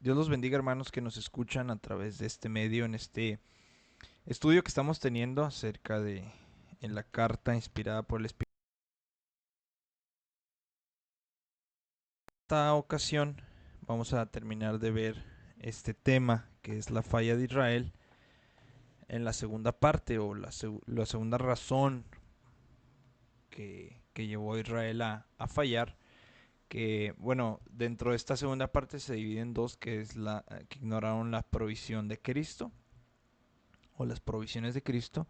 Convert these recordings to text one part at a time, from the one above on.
Dios los bendiga, hermanos, que nos escuchan a través de este medio, en este estudio que estamos teniendo acerca de en la carta inspirada por el Espíritu. En esta ocasión vamos a terminar de ver este tema que es la falla de Israel en la segunda parte o la segunda razón que llevó a Israel a fallar. Que bueno, dentro de esta segunda parte se divide en dos, que es la que ignoraron la provisión de Cristo o las provisiones de Cristo,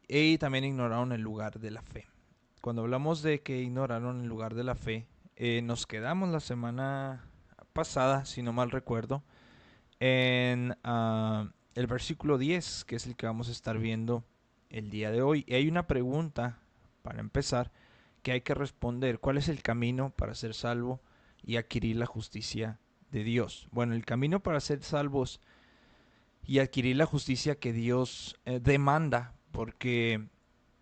y también ignoraron el lugar de la fe. Cuando hablamos de que ignoraron el lugar de la fe, nos quedamos la semana pasada, si no mal recuerdo, en el versículo 10, que es el que vamos a estar viendo el día de hoy. Y hay una pregunta, para empezar, que hay que responder. ¿Cuál es el camino para ser salvo y adquirir la justicia de Dios? Bueno, el camino para ser salvos y adquirir la justicia que Dios demanda, porque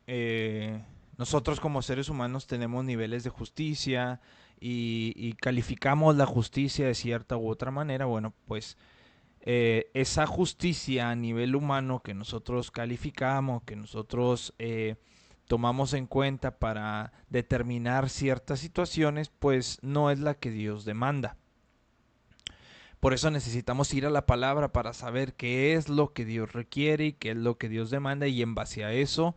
eh, nosotros como seres humanos tenemos niveles de justicia y calificamos la justicia de cierta u otra manera. Bueno, pues esa justicia a nivel humano que nosotros calificamos, que nosotros tomamos en cuenta para determinar ciertas situaciones, pues no es la que Dios demanda. Por eso necesitamos ir a la palabra para saber qué es lo que Dios requiere y qué es lo que Dios demanda, y en base a eso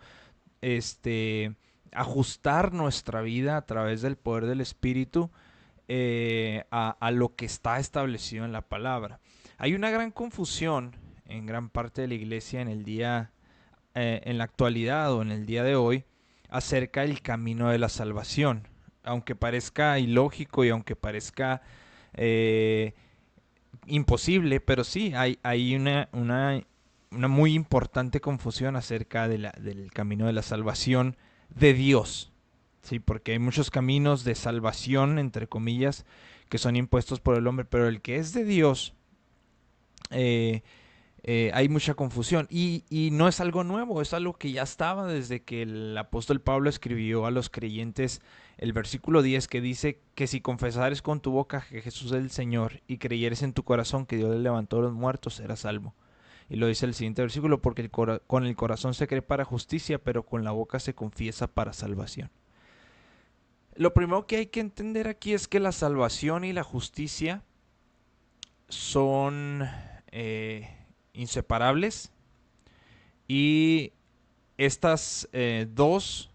ajustar nuestra vida a través del poder del Espíritu a lo que está establecido en la palabra. Hay una gran confusión en gran parte de la iglesia en la actualidad o en el día de hoy, acerca del camino de la salvación. Aunque parezca ilógico y aunque parezca eh, imposible, pero sí, hay una muy importante confusión acerca del camino de la salvación de Dios. Sí, porque hay muchos caminos de salvación, entre comillas, que son impuestos por el hombre, pero el que es de Dios, eh, hay mucha confusión. Y no es algo nuevo, es algo que ya estaba desde que el apóstol Pablo escribió a los creyentes el versículo 10, que dice que si confesares con tu boca que Jesús es el Señor y creyeres en tu corazón que Dios le levantó a los muertos, serás salvo. Y lo dice el siguiente versículo, porque con el corazón se cree para justicia, pero con la boca se confiesa para salvación. Lo primero que hay que entender aquí es que la salvación y la justicia son inseparables, y estas dos,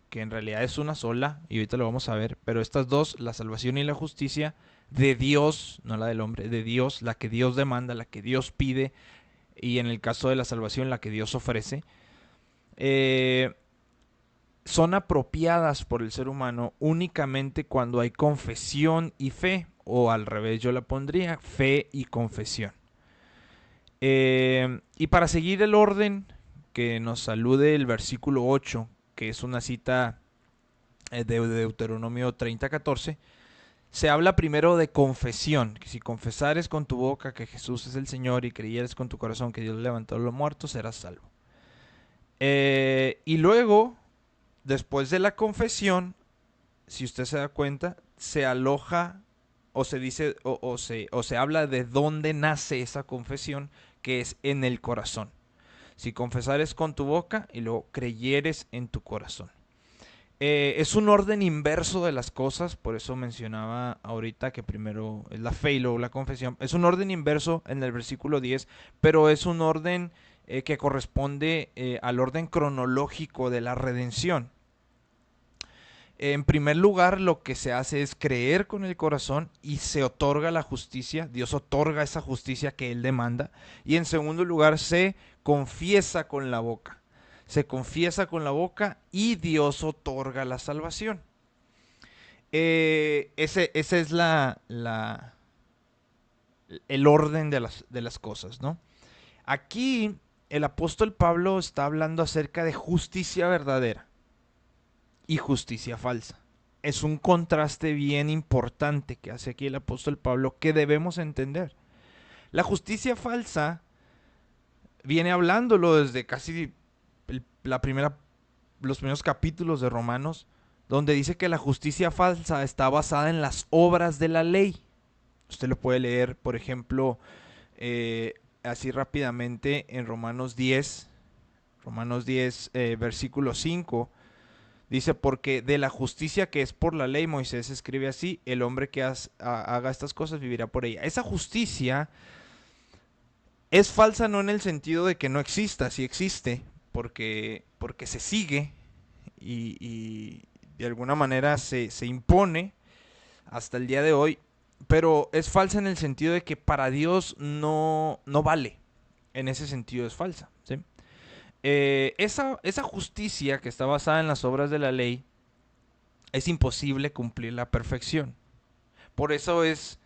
que en realidad es una sola, y ahorita lo vamos a ver, pero estas dos, la salvación y la justicia de Dios, no la del hombre, de Dios, la que Dios demanda, la que Dios pide, y en el caso de la salvación, la que Dios ofrece, eh, son apropiadas por el ser humano únicamente cuando hay confesión y fe, o al revés yo la pondría, fe y confesión. Y para seguir el orden, que nos salude el versículo 8, que es una cita de Deuteronomio 30:14, se habla primero de confesión, que si confesares con tu boca que Jesús es el Señor y creyeres con tu corazón que Dios levantó a los muertos, serás salvo. Y luego, después de la confesión, si usted se da cuenta, se aloja o se dice o se habla de dónde nace esa confesión, que es en el corazón. Si confesares con tu boca y luego creyeres en tu corazón. Es un orden inverso de las cosas, por eso mencionaba ahorita que primero es la fe y luego la confesión. Es un orden inverso en el versículo 10, pero es un orden que corresponde al orden cronológico de la redención. En primer lugar, lo que se hace es creer con el corazón y se otorga la justicia. Dios otorga esa justicia que Él demanda. Y en segundo lugar, se confiesa con la boca. Se confiesa con la boca y Dios otorga la salvación. Ese es el orden de las cosas, ¿no? Aquí el apóstol Pablo está hablando acerca de justicia verdadera y justicia falsa. Es un contraste bien importante que hace aquí el apóstol Pablo, que debemos entender. La justicia falsa viene hablándolo desde casi los primeros capítulos de Romanos, donde dice que la justicia falsa está basada en las obras de la ley. Usted lo puede leer, por ejemplo, así rápidamente en Romanos 10, versículo 5. Dice, porque de la justicia que es por la ley, Moisés escribe así, el hombre que haga estas cosas vivirá por ella. Esa justicia es falsa no en el sentido de que no exista, sí existe, porque se sigue y de alguna manera se impone hasta el día de hoy, pero es falsa en el sentido de que para Dios no vale. En ese sentido es falsa, ¿sí? Esa justicia que está basada en las obras de la ley es imposible cumplir la perfección. Por eso es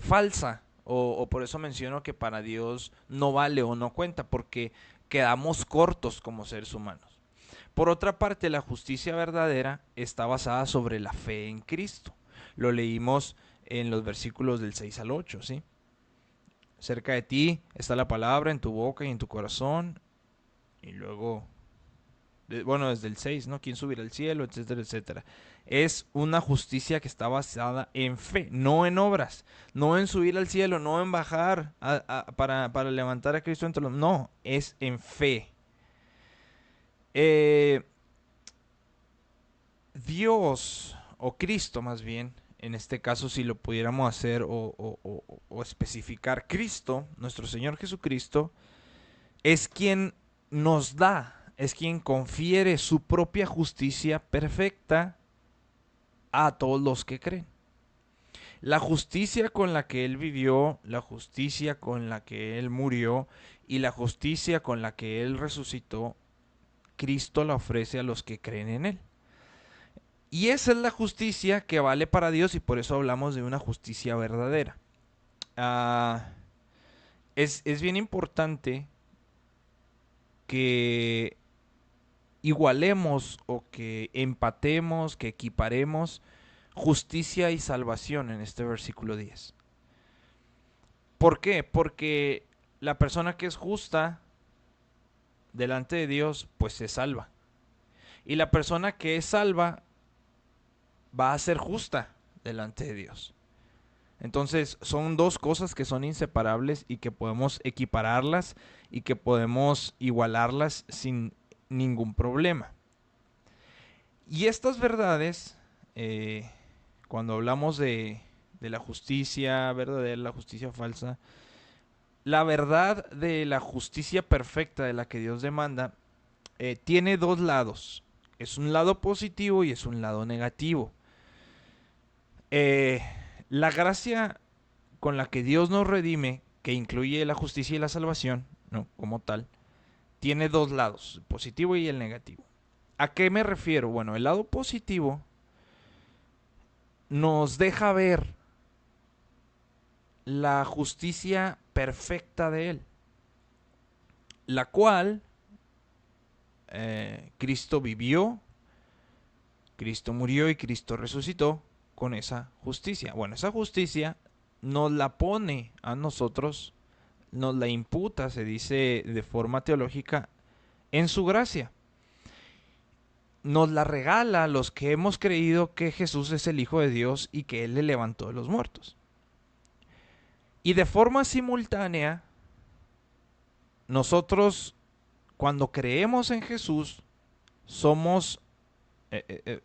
falsa o por eso menciono que para Dios no vale o no cuenta porque quedamos cortos como seres humanos. Por otra parte, la justicia verdadera está basada sobre la fe en Cristo. Lo leímos en los versículos del 6 al 8, ¿sí? Cerca de ti está la palabra en tu boca y en tu corazón. Y luego, bueno, desde el 6, ¿no? ¿Quién subirá al cielo? Etcétera, etcétera. Es una justicia que está basada en fe, no en obras. No en subir al cielo, no en bajar para levantar a Cristo entre los... No, es en fe. Eh, Dios, o Cristo más bien, en este caso si lo pudiéramos hacer o especificar, Cristo, nuestro Señor Jesucristo, es quien nos da, es quien confiere su propia justicia perfecta a todos los que creen. La justicia con la que Él vivió, la justicia con la que Él murió y la justicia con la que Él resucitó, Cristo la ofrece a los que creen en Él. Y esa es la justicia que vale para Dios y por eso hablamos de una justicia verdadera. Ah, es bien importante que igualemos o que empatemos, que equiparemos justicia y salvación en este versículo 10. ¿Por qué? Porque la persona que es justa delante de Dios, pues se salva. Y la persona que es salva va a ser justa delante de Dios. Entonces son dos cosas que son inseparables y que podemos equipararlas y que podemos igualarlas sin ningún problema. Y estas verdades, cuando hablamos de la justicia verdadera, la justicia falsa, la verdad de la justicia perfecta de la que Dios demanda tiene dos lados. Es un lado positivo y es un lado negativo. Eh, la gracia con la que Dios nos redime, que incluye la justicia y la salvación, ¿no? Como tal, tiene dos lados, el positivo y el negativo. ¿A qué me refiero? Bueno, el lado positivo nos deja ver la justicia perfecta de Él, la cual Cristo vivió, Cristo murió y Cristo resucitó con esa justicia. Bueno, esa justicia nos la pone a nosotros, nos la imputa, se dice de forma teológica, en su gracia. Nos la regala a los que hemos creído que Jesús es el Hijo de Dios y que Él le levantó de los muertos. Y de forma simultánea, nosotros cuando creemos en Jesús, somos,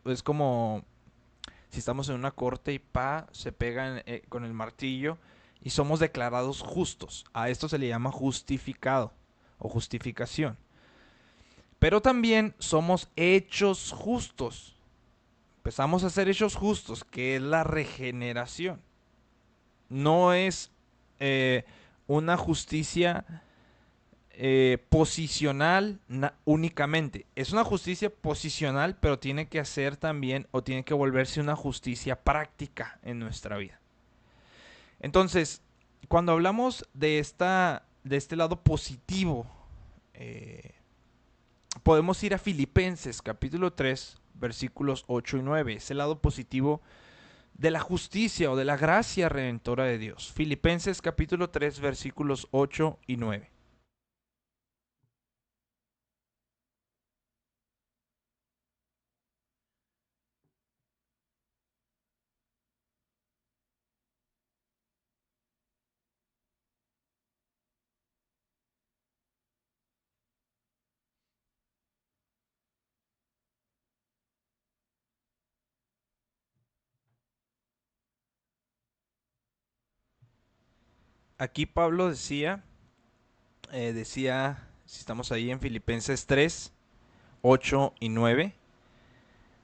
es como si estamos en una corte y se pega con el martillo y somos declarados justos. A esto se le llama justificado o justificación. Pero también somos hechos justos. Empezamos a ser hechos justos, que es la regeneración. No es una justicia posicional únicamente. Es una justicia posicional, pero tiene que hacer también o tiene que volverse una justicia práctica en nuestra vida. Entonces, cuando hablamos de este lado positivo, eh, podemos ir a Filipenses capítulo 3, versículos 8 y 9. Es el lado positivo de la justicia o de la gracia redentora de Dios. Filipenses capítulo 3, versículos 8 y 9. aquí Pablo decía, si estamos ahí en Filipenses 3, 8 y 9,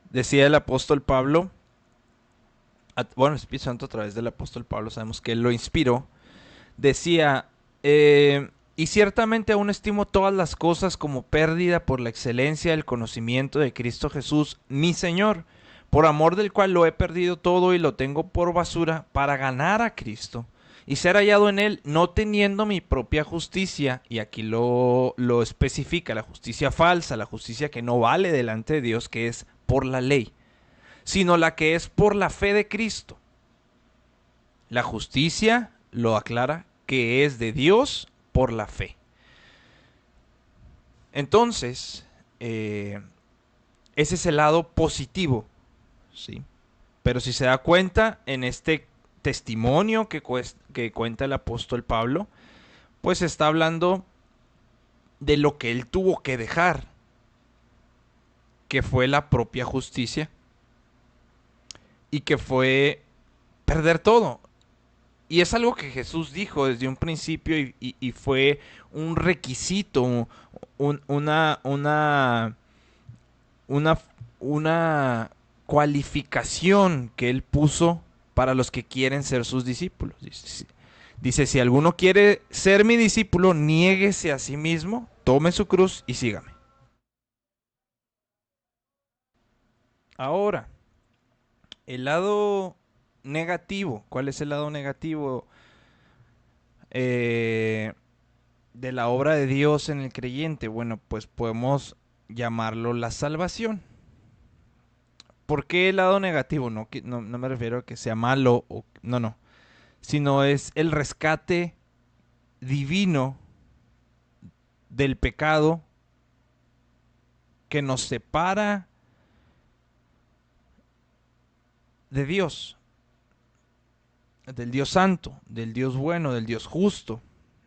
decía el apóstol Pablo, bueno, el Espíritu Santo a través del apóstol Pablo, sabemos que él lo inspiró, decía, y ciertamente aún estimo todas las cosas como pérdida por la excelencia del conocimiento de Cristo Jesús, mi Señor, por amor del cual lo he perdido todo y lo tengo por basura para ganar a Cristo y ser hallado en él, no teniendo mi propia justicia, y aquí lo especifica, la justicia falsa, la justicia que no vale delante de Dios, que es por la ley, sino la que es por la fe de Cristo. La justicia, lo aclara, que es de Dios por la fe. Entonces, ese es el lado positivo, ¿sí? Pero si se da cuenta, en este testimonio que cuenta el apóstol Pablo, pues está hablando de lo que él tuvo que dejar, que fue la propia justicia, y que fue perder todo. Y es algo que Jesús dijo desde un principio y fue un requisito, una, una cualificación que él puso para los que quieren ser sus discípulos. Dice, si alguno quiere ser mi discípulo, niéguese a sí mismo, tome su cruz y sígame. Ahora, el lado negativo. ¿Cuál es el lado negativo de la obra de Dios en el creyente? Bueno, pues podemos llamarlo la salvación. ¿Por qué el lado negativo? No, no me refiero a que sea malo, no, sino es el rescate divino del pecado que nos separa de Dios, del Dios santo, del Dios bueno, del Dios justo.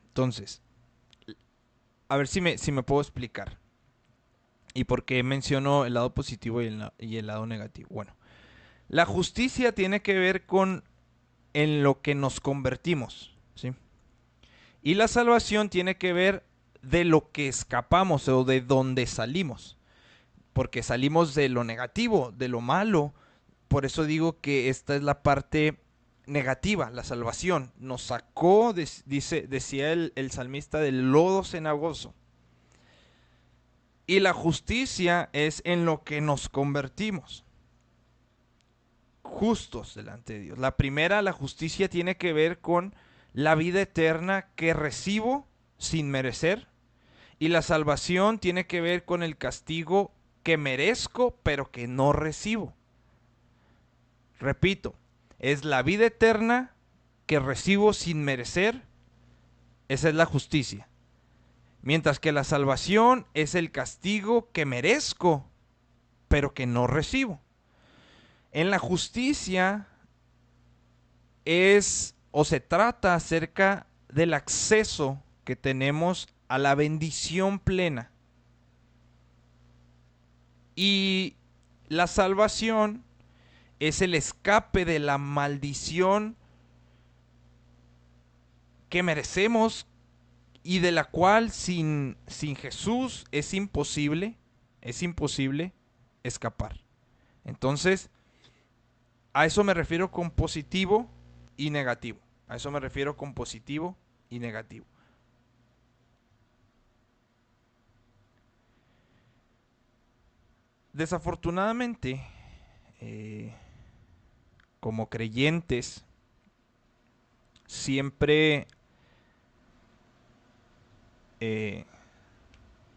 Entonces, a ver si me puedo explicar. ¿Y por qué menciono el lado positivo y el lado negativo? Bueno, la justicia tiene que ver con en lo que nos convertimos, ¿sí? Y la salvación tiene que ver de lo que escapamos o de donde salimos. Porque salimos de lo negativo, de lo malo. Por eso digo que esta es la parte negativa, la salvación. Nos sacó, decía el salmista, del lodo cenagoso. Y la justicia es en lo que nos convertimos. Justos delante de Dios. La primera, la justicia, tiene que ver con la vida eterna que recibo sin merecer. Y la salvación tiene que ver con el castigo que merezco, pero que no recibo. Repito, es la vida eterna que recibo sin merecer. Esa es la justicia. Mientras que la salvación es el castigo que merezco, pero que no recibo. En la justicia es o se trata acerca del acceso que tenemos a la bendición plena. Y la salvación es el escape de la maldición que merecemos y de la cual sin Jesús es imposible escapar. Entonces, a eso me refiero con positivo y negativo. A eso me refiero con positivo y negativo. Desafortunadamente, como creyentes, siempre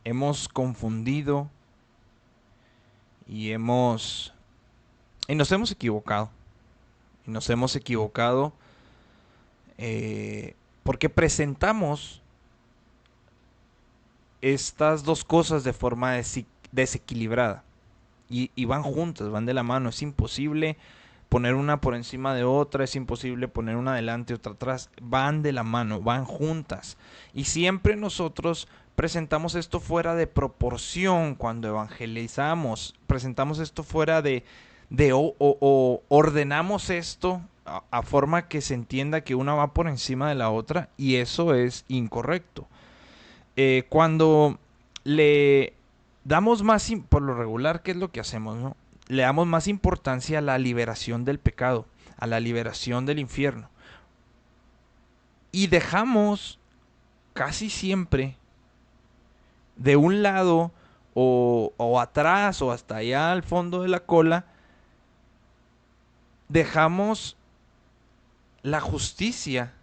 hemos confundido y nos hemos equivocado. Y nos hemos equivocado porque presentamos estas dos cosas de forma desequilibrada. Y van juntas, van de la mano. Es imposible poner una por encima de otra, es imposible poner una adelante y otra atrás. Van de la mano, van juntas. Y siempre nosotros presentamos esto fuera de proporción cuando evangelizamos. Presentamos esto fuera o ordenamos esto a forma que se entienda que una va por encima de la otra, y eso es incorrecto. Cuando le damos más, por lo regular, ¿qué es lo que hacemos, no? Le damos más importancia a la liberación del pecado, a la liberación del infierno. Y dejamos casi siempre de un lado o atrás o hasta allá al fondo de la cola, dejamos la justicia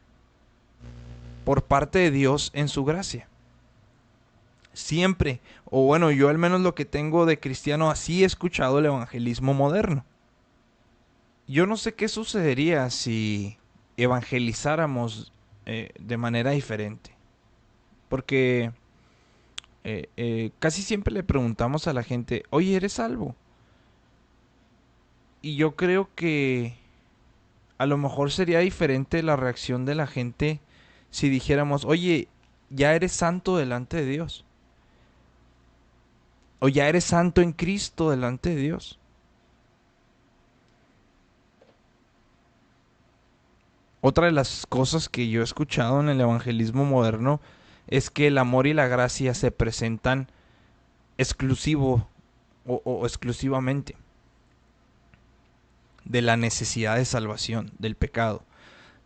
por parte de Dios en su gracia. Siempre, o bueno, yo al menos lo que tengo de cristiano, así he escuchado el evangelismo moderno. Yo no sé qué sucedería si evangelizáramos de manera diferente. Porque casi siempre le preguntamos a la gente, oye, ¿eres salvo? Y yo creo que a lo mejor sería diferente la reacción de la gente si dijéramos, oye, ya eres santo delante de Dios. O ya eres santo en Cristo delante de Dios. Otra de las cosas que yo he escuchado en el evangelismo moderno es que el amor y la gracia se presentan exclusivo o exclusivamente de la necesidad de salvación, del pecado,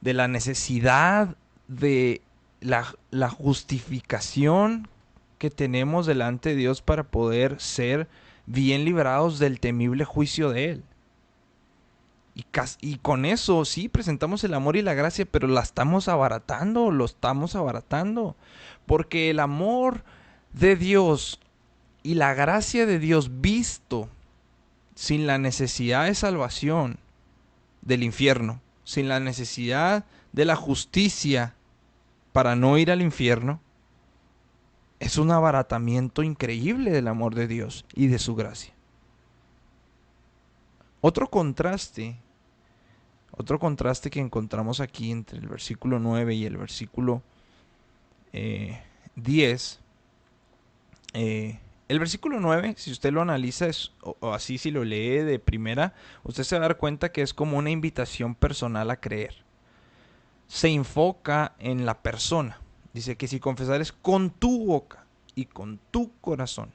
de la necesidad de la justificación que tenemos delante de Dios para poder ser bien librados del temible juicio de Él. Y con eso sí presentamos el amor y la gracia, pero la estamos abaratando, lo estamos abaratando. Porque el amor de Dios y la gracia de Dios visto sin la necesidad de salvación del infierno, sin la necesidad de la justicia para no ir al infierno, es un abaratamiento increíble del amor de Dios y de su gracia. Otro contraste que encontramos aquí entre el versículo 9 y el versículo 10. El versículo 9, si usted lo analiza o así, si lo lee de primera, usted se va a dar cuenta que es como una invitación personal a creer. Se enfoca en la persona. Dice que si confesares con tu boca y con tu corazón.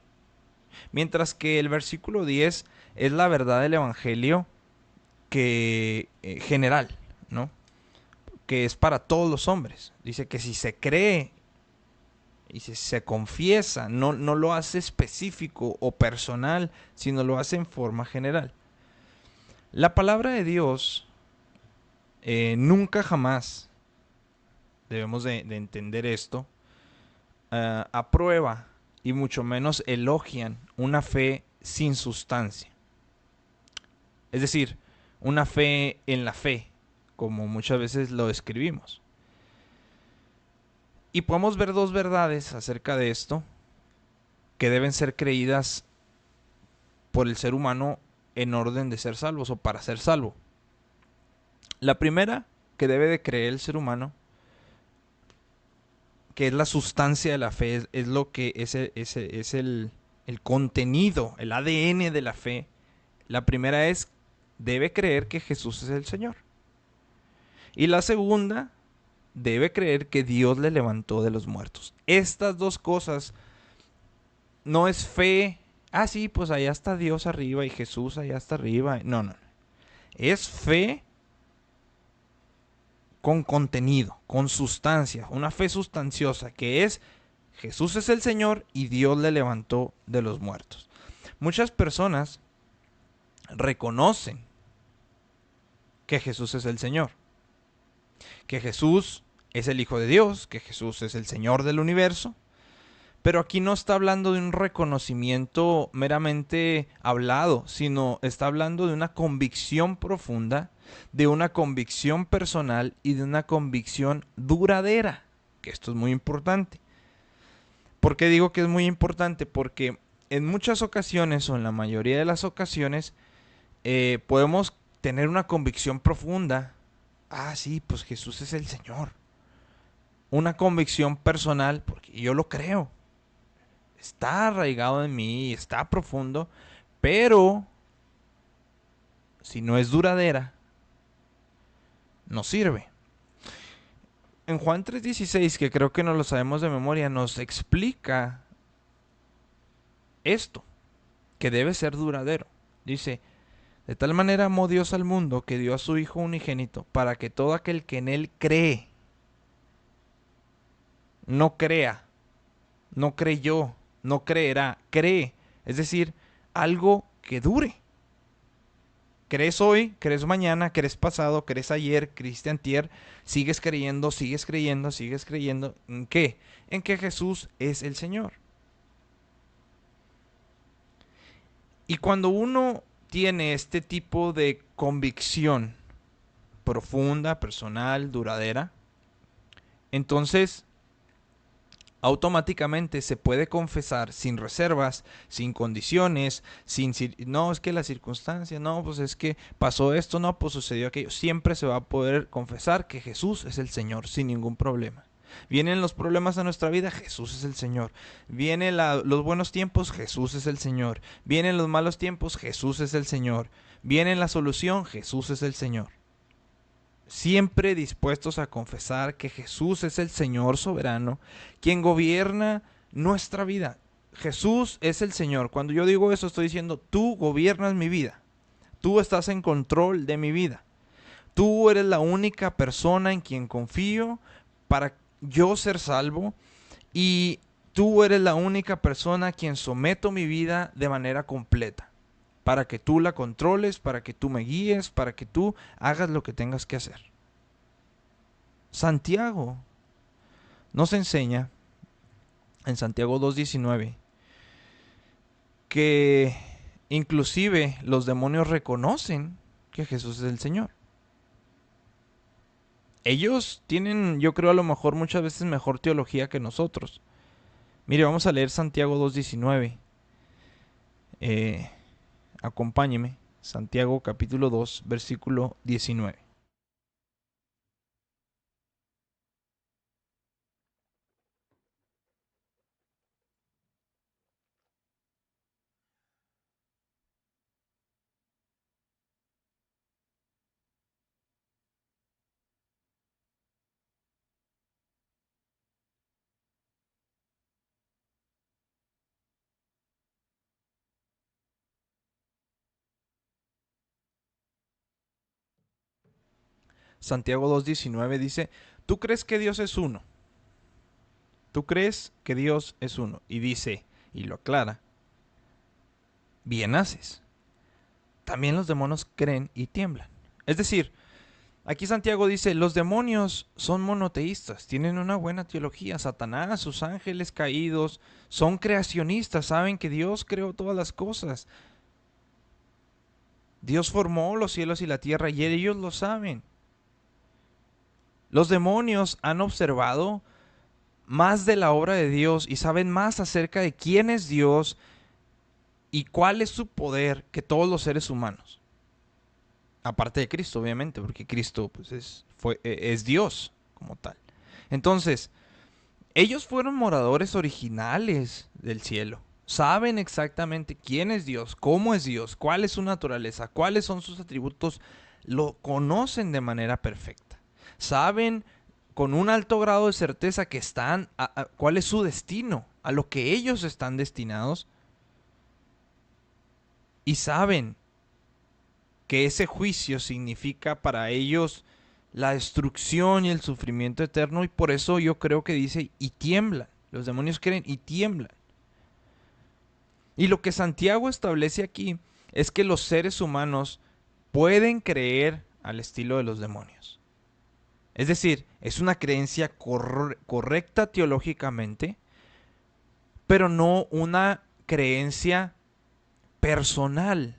Mientras que el versículo 10 es la verdad del evangelio que general, ¿no? Que es para todos los hombres. Dice que si se cree y si se confiesa, no lo hace específico o personal, sino lo hace en forma general. La palabra de Dios nunca jamás, debemos de entender esto, aprueba y mucho menos elogian una fe sin sustancia. Es decir, una fe en la fe, como muchas veces lo describimos. Y podemos ver dos verdades acerca de esto que deben ser creídas por el ser humano en orden de ser salvos o para ser salvo. La primera que debe de creer el ser humano, que es la sustancia de la fe, es lo que es el contenido, el ADN de la fe. La primera es, debe creer que Jesús es el Señor. Y la segunda, debe creer que Dios le levantó de los muertos. Estas dos cosas no es fe, sí, pues allá está Dios arriba y Jesús allá está arriba. No. Es fe con contenido, con sustancia, una fe sustanciosa, que es Jesús es el Señor y Dios le levantó de los muertos. Muchas personas reconocen que Jesús es el Señor, que Jesús es el Hijo de Dios, que Jesús es el Señor del universo, pero aquí no está hablando de un reconocimiento meramente hablado, sino está hablando de una convicción profunda, de una convicción personal y de una convicción duradera, que esto es muy importante. ¿Por qué digo que es muy importante? Porque en muchas ocasiones, o en la mayoría de las ocasiones, podemos tener una convicción profunda. Sí, pues Jesús es el Señor. Una convicción personal, porque yo lo creo. Está arraigado en mí, está profundo, pero si no es duradera, no sirve. En Juan 3:16, que creo que no lo sabemos de memoria, nos explica esto, que debe ser duradero. Dice, de tal manera amó Dios al mundo que dio a su Hijo unigénito, para que todo aquel que en Él cree, no crea, no creyó, no creerá, cree. Es decir, algo que dure. Crees hoy, crees mañana, crees pasado, crees ayer, creíste antier, sigues creyendo, sigues creyendo, sigues creyendo. ¿En qué? En que Jesús es el Señor. Y cuando uno tiene este tipo de convicción profunda, personal, duradera, entonces automáticamente se puede confesar sin reservas, sin condiciones, no, es que la circunstancia, no, pues es que pasó esto, no, pues sucedió aquello. Siempre se va a poder confesar que Jesús es el Señor sin ningún problema. Vienen los problemas a nuestra vida, Jesús es el Señor. Vienen los buenos tiempos, Jesús es el Señor. Vienen los malos tiempos, Jesús es el Señor. Viene la solución, Jesús es el Señor. Siempre dispuestos a confesar que Jesús es el Señor soberano, quien gobierna nuestra vida. Jesús es el Señor. Cuando yo digo eso, estoy diciendo, tú gobiernas mi vida. Tú estás en control de mi vida. Tú eres la única persona en quien confío para yo ser salvo. Y tú eres la única persona a quien someto mi vida de manera completa. Para que tú la controles, para que tú me guíes, para que tú hagas lo que tengas que hacer. Santiago nos enseña en Santiago 2:19 que inclusive los demonios reconocen que Jesús es el Señor. Ellos tienen, yo creo, a lo mejor muchas veces mejor teología que nosotros. Mire, vamos a leer Santiago 2:19. Acompáñeme. Santiago capítulo 2, versículo 19. Santiago 2:19 dice, ¿tú crees que Dios es uno? ¿Tú crees que Dios es uno? Y dice, y lo aclara, bien haces. También los demonios creen y tiemblan. Es decir, aquí Santiago dice, los demonios son monoteístas, tienen una buena teología. Satanás, sus ángeles caídos, son creacionistas, saben que Dios creó todas las cosas. Dios formó los cielos y la tierra y ellos lo saben. Los demonios han observado más de la obra de Dios y saben más acerca de quién es Dios y cuál es su poder que todos los seres humanos. Aparte de Cristo, obviamente, porque Cristo pues, es Dios como tal. Entonces, ellos fueron moradores originales del cielo. Saben exactamente quién es Dios, cómo es Dios, cuál es su naturaleza, cuáles son sus atributos. Lo conocen de manera perfecta. Saben con un alto grado de certeza que cuál es su destino, a lo que ellos están destinados. Y saben que ese juicio significa para ellos la destrucción y el sufrimiento eterno, y por eso yo creo que dice, y tiemblan. Los demonios creen y tiemblan. Y lo que Santiago establece aquí es que los seres humanos pueden creer al estilo de los demonios. Es decir, es una creencia correcta teológicamente, pero no una creencia personal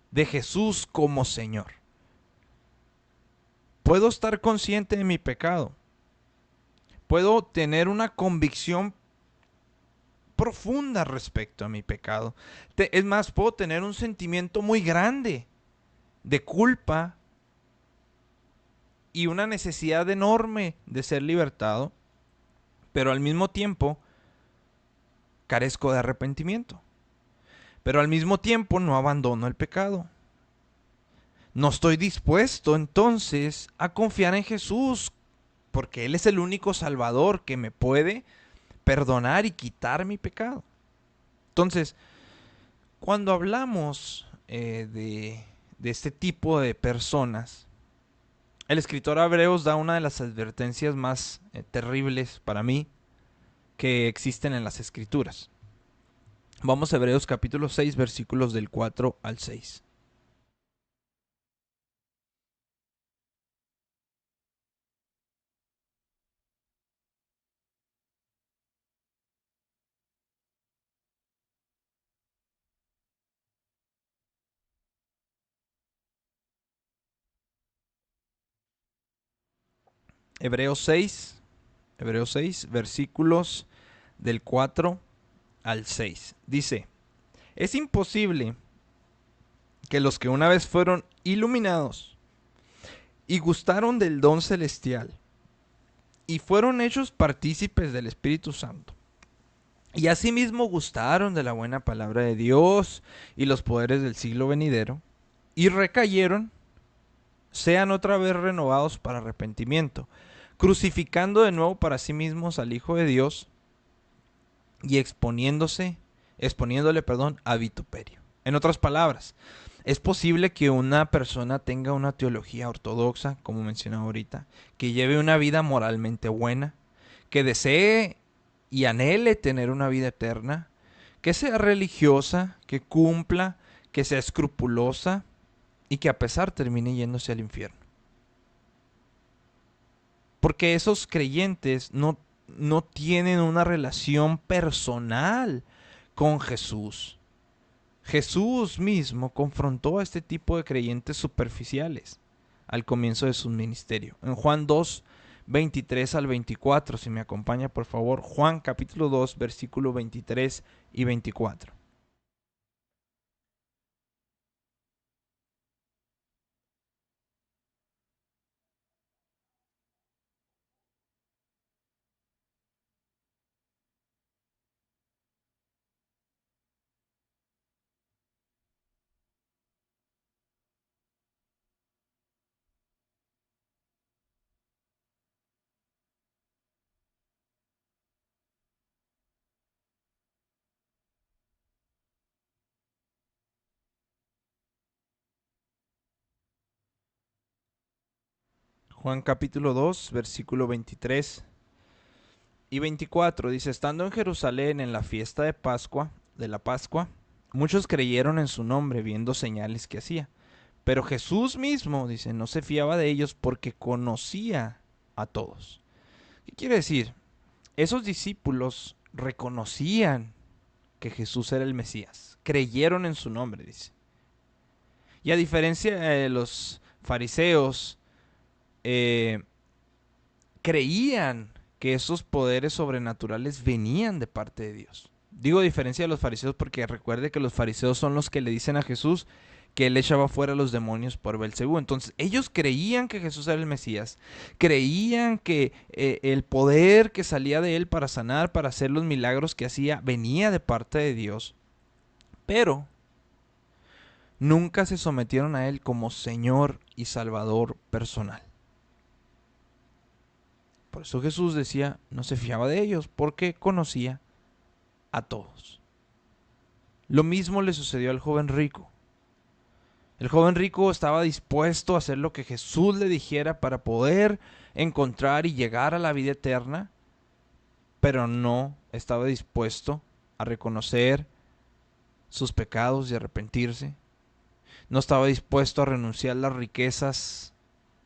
de Jesús como Señor. Puedo estar consciente de mi pecado. Puedo tener una convicción profunda respecto a mi pecado. Es más, puedo tener un sentimiento muy grande de culpa y una necesidad enorme de ser libertado, pero al mismo tiempo carezco de arrepentimiento. Pero al mismo tiempo no abandono el pecado. No estoy dispuesto entonces a confiar en Jesús, porque Él es el único Salvador que me puede perdonar y quitar mi pecado. Entonces, cuando hablamos de este tipo de personas, el escritor a Hebreos da una de las advertencias más terribles para mí que existen en las Escrituras. Vamos a Hebreos capítulo 6, versículos del 4 al 6. Hebreos 6, Hebreos 6, versículos del 4 al 6. Dice, es imposible que los que una vez fueron iluminados y gustaron del don celestial y fueron hechos partícipes del Espíritu Santo, y asimismo gustaron de la buena palabra de Dios y los poderes del siglo venidero, y recayeron, sean otra vez renovados para arrepentimiento, crucificando de nuevo para sí mismos al Hijo de Dios y exponiéndole, a vituperio. En otras palabras, es posible que una persona tenga una teología ortodoxa, como mencionaba ahorita, que lleve una vida moralmente buena, que desee y anhele tener una vida eterna, que sea religiosa, que cumpla, que sea escrupulosa y que a pesar termine yéndose al infierno. Porque esos creyentes no tienen una relación personal con Jesús. Jesús mismo confrontó a este tipo de creyentes superficiales al comienzo de su ministerio. En Juan 2, 23 al 24, si me acompaña por favor, Juan capítulo 2, versículo 23 y 24. Juan capítulo 2, versículo 23 y 24 dice, estando en Jerusalén en la fiesta de la Pascua, muchos creyeron en su nombre viendo señales que hacía. Pero Jesús mismo, dice, no se fiaba de ellos porque conocía a todos. ¿Qué quiere decir? Esos discípulos reconocían que Jesús era el Mesías. Creyeron en su nombre, dice. Y a diferencia de los fariseos, eh, creían que esos poderes sobrenaturales venían de parte de Dios. Digo diferencia de los fariseos porque recuerde que los fariseos son los que le dicen a Jesús que él echaba fuera a los demonios por Belcebú. Entonces, ellos creían que Jesús era el Mesías, creían que el poder que salía de él para sanar, para hacer los milagros que hacía, venía de parte de Dios, pero nunca se sometieron a él como Señor y Salvador personal. Por eso Jesús decía, no se fiaba de ellos, porque conocía a todos. Lo mismo le sucedió al joven rico. El joven rico estaba dispuesto a hacer lo que Jesús le dijera para poder encontrar y llegar a la vida eterna, pero no estaba dispuesto a reconocer sus pecados y arrepentirse. No estaba dispuesto a renunciar a las riquezas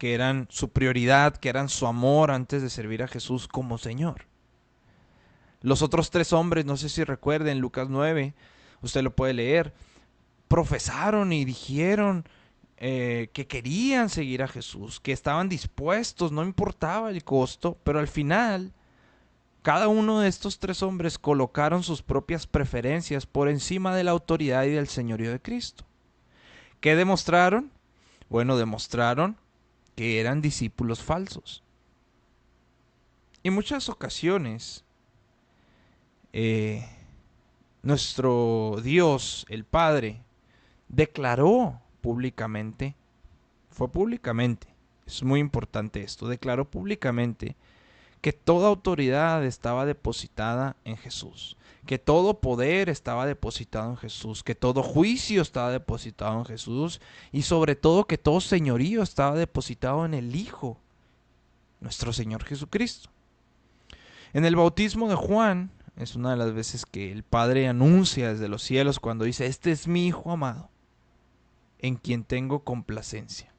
que eran su prioridad, que eran su amor antes de servir a Jesús como Señor. Los otros tres hombres, no sé si recuerden, Lucas 9, usted lo puede leer, profesaron y dijeron que querían seguir a Jesús, que estaban dispuestos, no importaba el costo, pero al final cada uno de estos tres hombres colocaron sus propias preferencias por encima de la autoridad y del señorío de Cristo. ¿Qué demostraron? Bueno, demostraron que eran discípulos falsos. En muchas ocasiones, eh, nuestro Dios, el Padre, declaró públicamente Fue públicamente. Es muy importante esto. Declaró públicamente que toda autoridad estaba depositada en Jesús, que todo poder estaba depositado en Jesús, que todo juicio estaba depositado en Jesús y sobre todo que todo señorío estaba depositado en el Hijo, nuestro Señor Jesucristo. En el bautismo de Juan es una de las veces que el Padre anuncia desde los cielos cuando dice: este es mi Hijo amado, en quien tengo complacencia.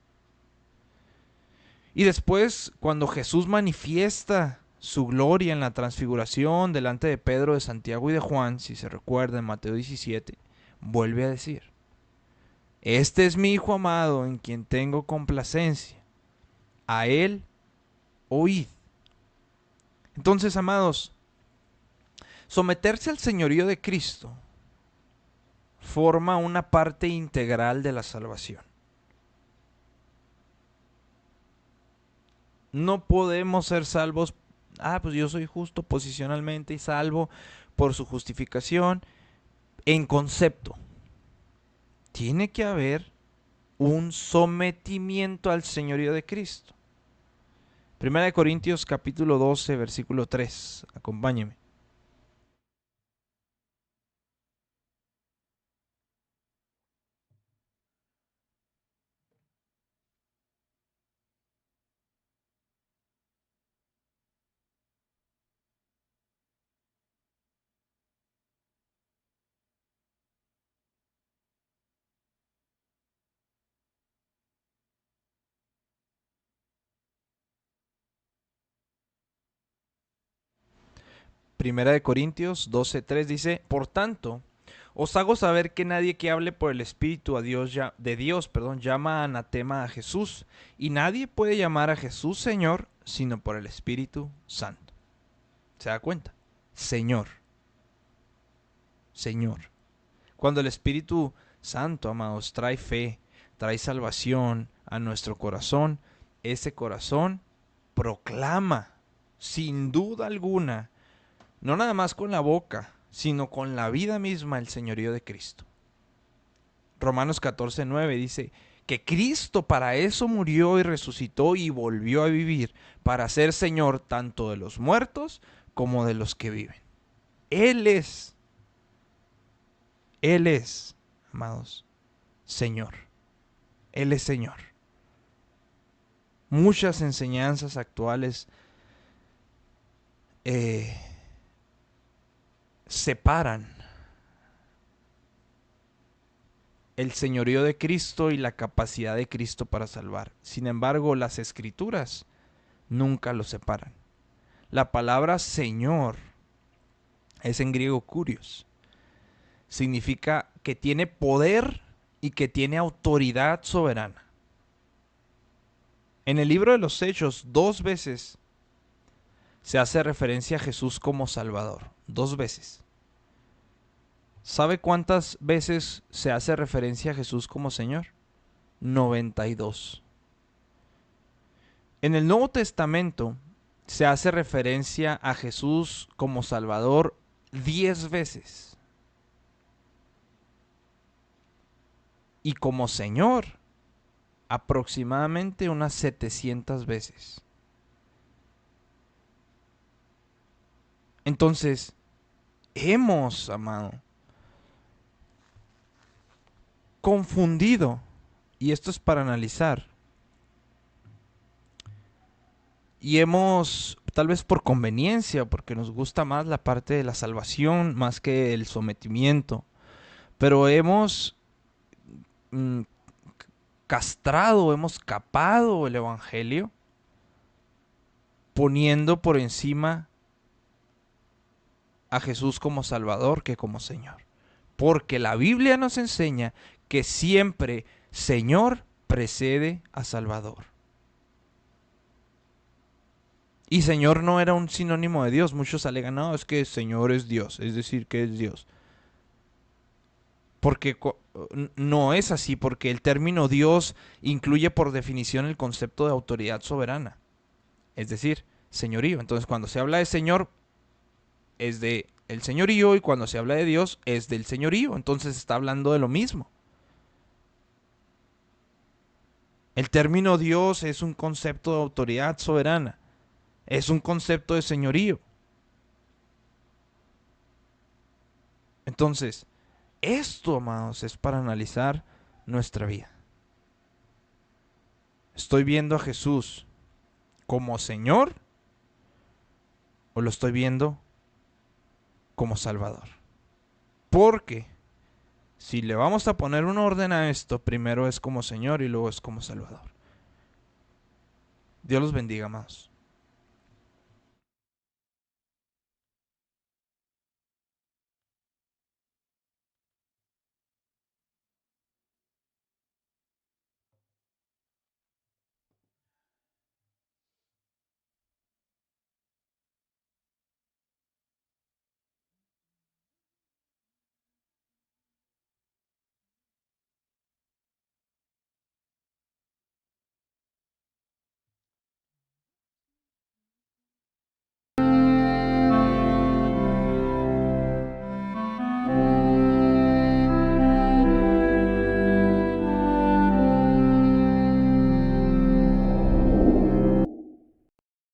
Y después, cuando Jesús manifiesta su gloria en la transfiguración delante de Pedro, de Santiago y de Juan, si se recuerda en Mateo 17, vuelve a decir: este es mi Hijo amado en quien tengo complacencia, a él oíd. Entonces, amados, someterse al señorío de Cristo forma una parte integral de la salvación. No podemos ser salvos, pues yo soy justo posicionalmente y salvo por su justificación. En concepto, tiene que haber un sometimiento al señorío de Cristo. Primera de Corintios capítulo 12, versículo 3. Acompáñeme. Primera de Corintios 12, 3 dice: por tanto, os hago saber que nadie que hable por el Espíritu de Dios, llama anatema a Jesús, y nadie puede llamar a Jesús Señor sino por el Espíritu Santo. ¿Se da cuenta? Señor. Señor. Cuando el Espíritu Santo, amados, trae fe, trae salvación a nuestro corazón, ese corazón proclama, sin duda alguna, no nada más con la boca, sino con la vida misma, el señorío de Cristo. Romanos 14, 9 dice que Cristo para eso murió y resucitó y volvió a vivir, para ser Señor tanto de los muertos como de los que viven. Él es, amados, Señor. Él es Señor. Muchas enseñanzas actuales separan el señorío de Cristo y la capacidad de Cristo para salvar. Sin embargo, las Escrituras nunca lo separan. La palabra Señor es en griego kurios. Significa que tiene poder y que tiene autoridad soberana. En el libro de los Hechos, 2 veces se hace referencia a Jesús como Salvador. 2 veces. ¿Sabe cuántas veces se hace referencia a Jesús como Señor? 92. En el Nuevo Testamento se hace referencia a Jesús como Salvador 10 veces. Y como Señor, aproximadamente unas 700 veces. Entonces, hemos, amado, confundido, y esto es para analizar, y hemos, tal vez por conveniencia, porque nos gusta más la parte de la salvación más que el sometimiento, pero hemos castrado, hemos capado el Evangelio, poniendo por encima a Jesús como Salvador que como Señor. Porque la Biblia nos enseña que siempre Señor precede a Salvador. Y Señor no era un sinónimo de Dios. Muchos alegan, no, es que Señor es Dios, es decir, que es Dios. Porque no es así, porque el término Dios incluye por definición el concepto de autoridad soberana. Es decir, señorío. Entonces, cuando se habla de Señor, es de el señorío, y cuando se habla de Dios, es del señorío. Entonces, está hablando de lo mismo. El término Dios es un concepto de autoridad soberana, es un concepto de señorío. Entonces, esto, amados, es para analizar nuestra vida. ¿Estoy viendo a Jesús como Señor o lo estoy viendo como Salvador? Porque si le vamos a poner un orden a esto, primero es como Señor y luego es como Salvador. Dios los bendiga, amados.